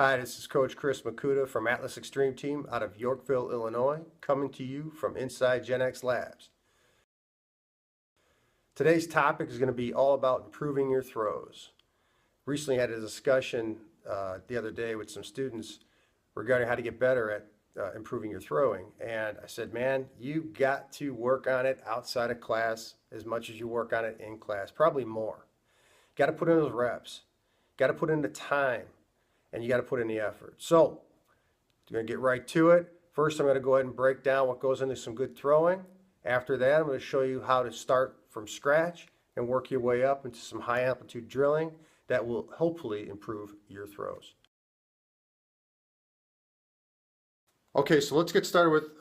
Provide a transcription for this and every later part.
Hi, this is Coach Chris Makuta from Atlas Xtreme Team out of Yorkville, Illinois, coming to you from inside Gen X Labs. Today's topic is going to be all about improving your throws. Recently had a discussion the other day with some students regarding how to get better at improving your throwing. And I said, man, you got to work on it outside of class as much as you work on it in class, probably more. Got to put in those reps, got to put in the time, and you got to put in the effort. So, we're going to get right to it. First, I'm going to go ahead and break down what goes into some good throwing. After that, I'm going to show you how to start from scratch and work your way up into some high amplitude drilling that will hopefully improve your throws. Okay, so let's get started with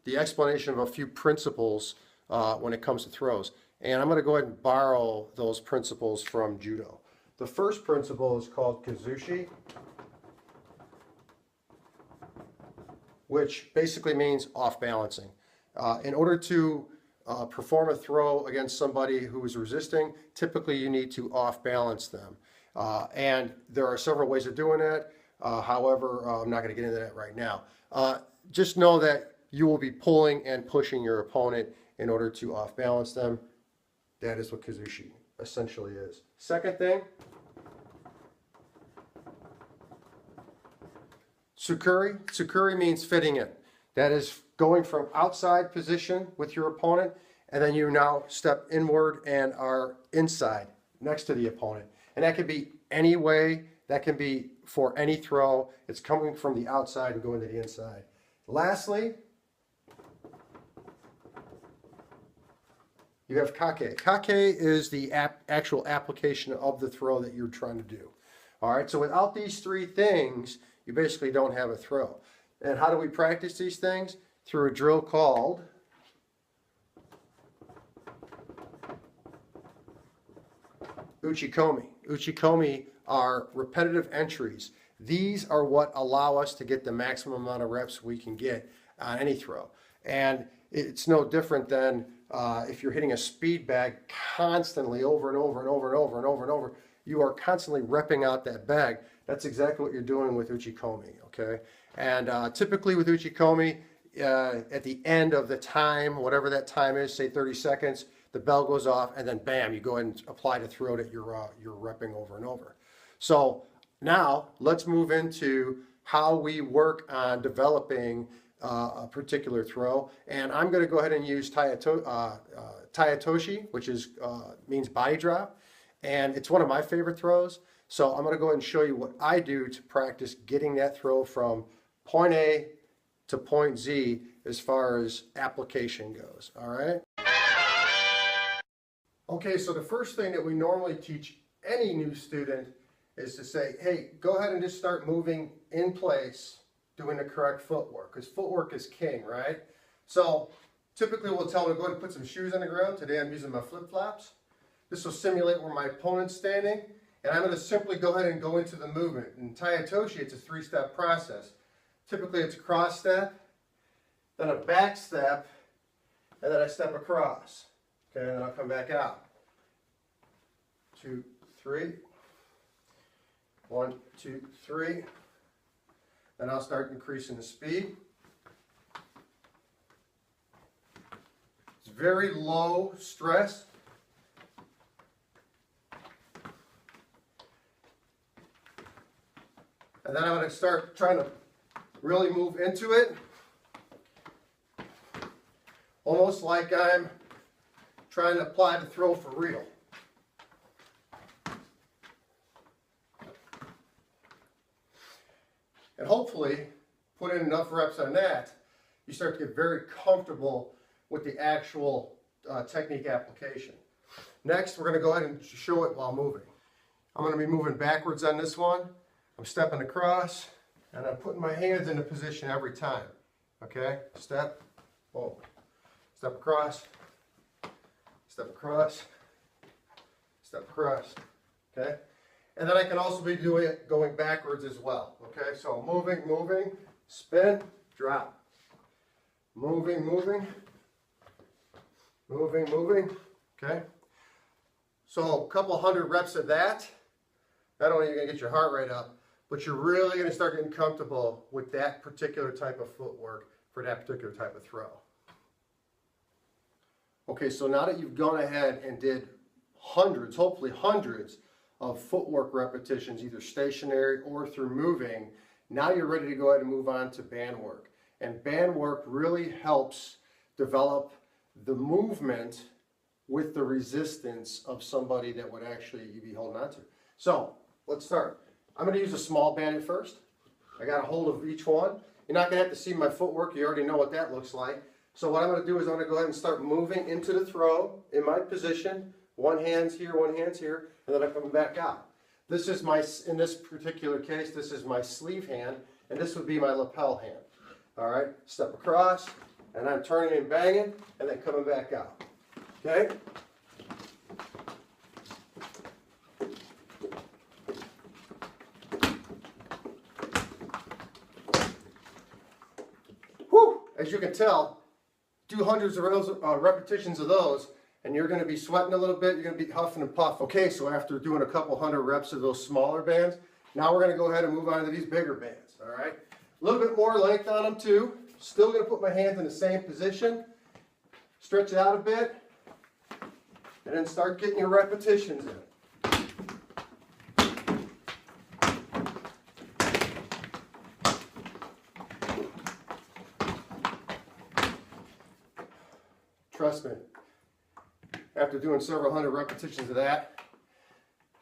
the explanation of a few principles when it comes to throws. And I'm going to go ahead and borrow those principles from judo. The first principle is called kazushi, which basically means off balancing. In order to perform a throw against somebody who is resisting, typically you need to off balance them. And there are several ways of doing that. However, I'm not going to get into that right now. Just know that you will be pulling and pushing your opponent in order to off balance them. That is what kazushi essentially is. Second thing, tsukuri. Tsukuri means fitting in. That is going from outside position with your opponent, and then you now step inward and are inside next to the opponent. And that can be any way, that can be for any throw. It's coming from the outside and going to the inside. Lastly, you have kake. Kake is the actual application of the throw that you're trying to do. All right, so without these three things, you basically don't have a throw. And how do we practice these things? Through a drill called uchikomi. Uchikomi are repetitive entries. These are what allow us to get the maximum amount of reps we can get on any throw. And it's no different than if you're hitting a speed bag constantly over and over and over and over and over and over. You are constantly repping out that bag. That's exactly what you're doing with uchikomi, okay? And typically with uchikomi, at the end of the time, whatever that time is, say 30 seconds, the bell goes off, and then bam, you go ahead and apply the throw that you're repping over and over. So now let's move into how we work on developing a particular throw. And I'm going to go ahead and use Tayatoshi, which is means body drop. And it's one of my favorite throws. So I'm going to go ahead and show you what I do to practice getting that throw from point A to point Z as far as application goes. All right. Okay, so the first thing that we normally teach any new student is to say, hey, go ahead and just start moving in place, doing the correct footwork, because footwork is king, right? So typically we'll tell them to go ahead and put some shoes on the ground. Today I'm using my flip-flops. This will simulate where my opponent's standing, and I'm going to simply go ahead and go into the movement. In Tayatoshi, it's a three-step process. Typically it's a cross step, then a back step, and then I step across. Okay, and then I'll come back out. 2, 3. 1, 2, 3. Then I'll start increasing the speed. It's very low stress. And then I'm going to start trying to really move into it. Almost like I'm trying to apply the throw for real. And hopefully, put in enough reps on that, you start to get very comfortable with the actual technique application. Next, we're going to go ahead and show it while moving. I'm going to be moving backwards on this one. I'm stepping across, and I'm putting my hands into position every time. Okay? Step, boom. Step across, step across, step across. Okay? And then I can also be doing it going backwards as well. Okay? So moving, moving, spin, drop. Moving, moving, moving, moving. Okay? So a couple hundred reps of that. Not only are you going to get your heart rate up, but you're really going to start getting comfortable with that particular type of footwork for that particular type of throw. Okay, so now that you've gone ahead and did hundreds, hopefully hundreds of footwork repetitions, either stationary or through moving, now you're ready to go ahead and move on to band work. And band work really helps develop the movement with the resistance of somebody that would actually you be holding on to. So let's start. I'm going to use a small band at first. I got a hold of each one. You're not going to have to see my footwork. You already know what that looks like. So what I'm going to do is I'm going to go ahead and start moving into the throw in my position. One hand's here, one hand's here, and then I'm coming back out. This is my, in this particular case, this is my sleeve hand, and this would be my lapel hand. All right, step across, and I'm turning and banging, and then coming back out. Okay? Whew! As you can tell, do hundreds of those, repetitions of those, and you're going to be sweating a little bit, you're going to be huffing and puffing. Okay, so after doing a couple hundred reps of those smaller bands, now we're going to go ahead and move on to these bigger bands, all right? A little bit more length on them too. Still going to put my hands in the same position, stretch it out a bit, and then start getting your repetitions in. Trust me, after doing several hundred repetitions of that,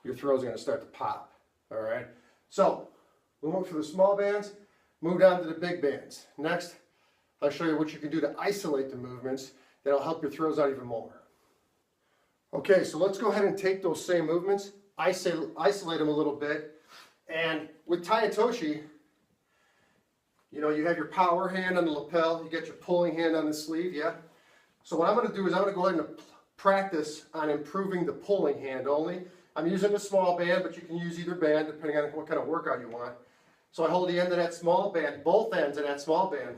your throw is going to start to pop, all right? So, we went for the small bands, moved on to the big bands. Next, I'll show you what you can do to isolate the movements that'll help your throws out even more. Okay, so let's go ahead and take those same movements, isolate them a little bit, and with Taitoshi, you know, you have your power hand on the lapel, you got your pulling hand on the sleeve, yeah? So what I'm going to do is I'm going to go ahead and practice on improving the pulling hand only. I'm using a small band, but you can use either band depending on what kind of workout you want. So I hold the end of that small band, both ends of that small band.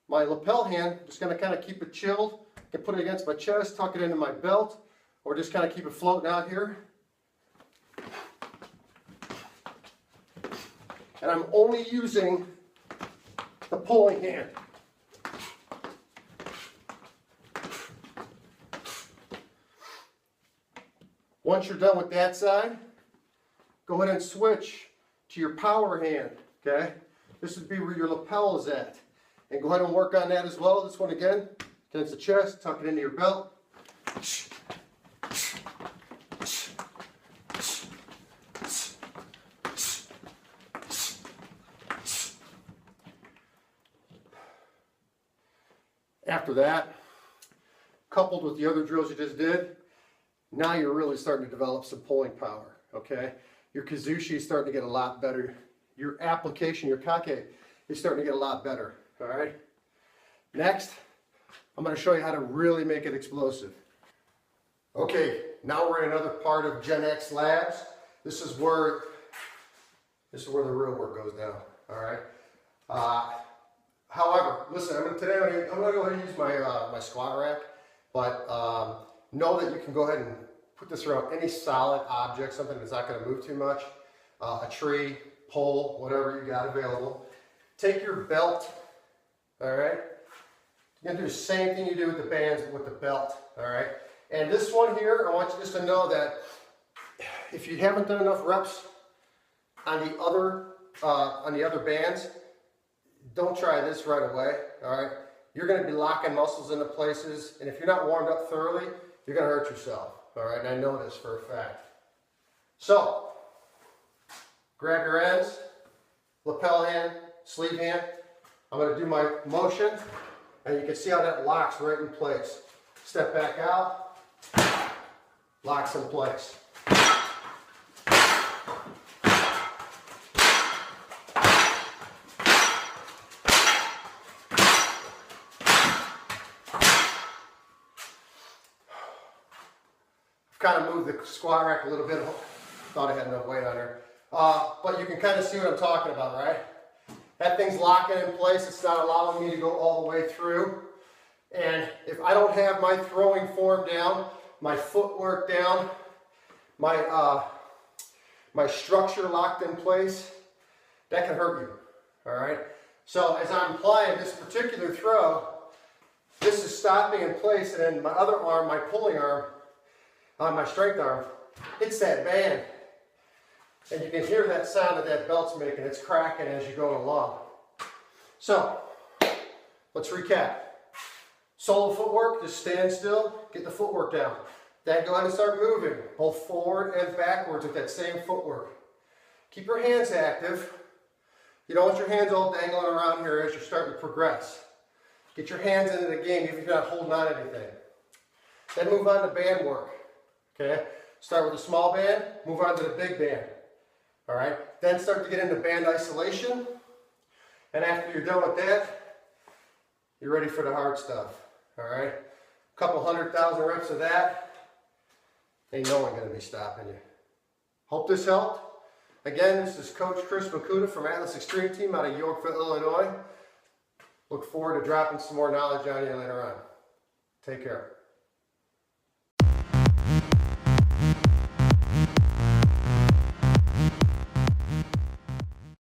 My lapel hand, just going to kind of keep it chilled. I can put it against my chest, tuck it into my belt, or just kind of keep it floating out here. And I'm only using the pulling hand. Once you're done with that side, go ahead and switch to your power hand, okay? This would be where your lapel is at. And go ahead and work on that as well. This one again, against the chest, tuck it into your belt. After that, coupled with the other drills you just did, now you're really starting to develop some pulling power, okay? Your kazushi is starting to get a lot better. Your application, your kake, is starting to get a lot better, all right? Next, I'm going to show you how to really make it explosive. Okay, now we're in another part of Gen X Labs. This is where the real work goes down, all right? However, listen, today I'm going to go ahead and use my squat rack, but know that you can go ahead and put this around any solid object, something that's not going to move too much, a tree, pole, whatever you got available. Take your belt, all right? You're going to do the same thing you do with the bands, but with the belt, all right? And this one here, I want you just to know that if you haven't done enough reps on the other bands, don't try this right away, all right? You're going to be locking muscles into places, and if you're not warmed up thoroughly, you're going to hurt yourself, all right? And I know this for a fact. So, grab your ends, lapel hand, sleeve hand. I'm going to do my motion, and you can see how that locks right in place. Step back out, locks in place. Kind of moved the squat rack a little bit. Thought I had enough weight on her. But you can kind of see what I'm talking about, right? That thing's locking in place. It's not allowing me to go all the way through. And if I don't have my throwing form down, my footwork down, my my structure locked in place, that can hurt you, all right? So as I'm applying this particular throw, this is stopping in place, and then my other arm, my pulling arm, my strength arm, hits that band. And you can hear that sound that that belt's making. It's cracking as you're going along. So, let's recap. Solo footwork, just stand still, get the footwork down. Then go ahead and start moving, both forward and backwards with that same footwork. Keep your hands active. You don't want your hands all dangling around here as you're starting to progress. Get your hands into the game even if you're not holding on to anything. Then move on to band work. Okay? Start with a small band, move on to the big band. All right? Then start to get into band isolation. And after you're done with that, you're ready for the hard stuff. All right? A couple 100,000 reps of that. Ain't no one going to be stopping you. Hope this helped. Again, this is Coach Chris Makuta from Atlas Xtreme Team out of Yorkville, Illinois. Look forward to dropping some more knowledge on you later on. Take care.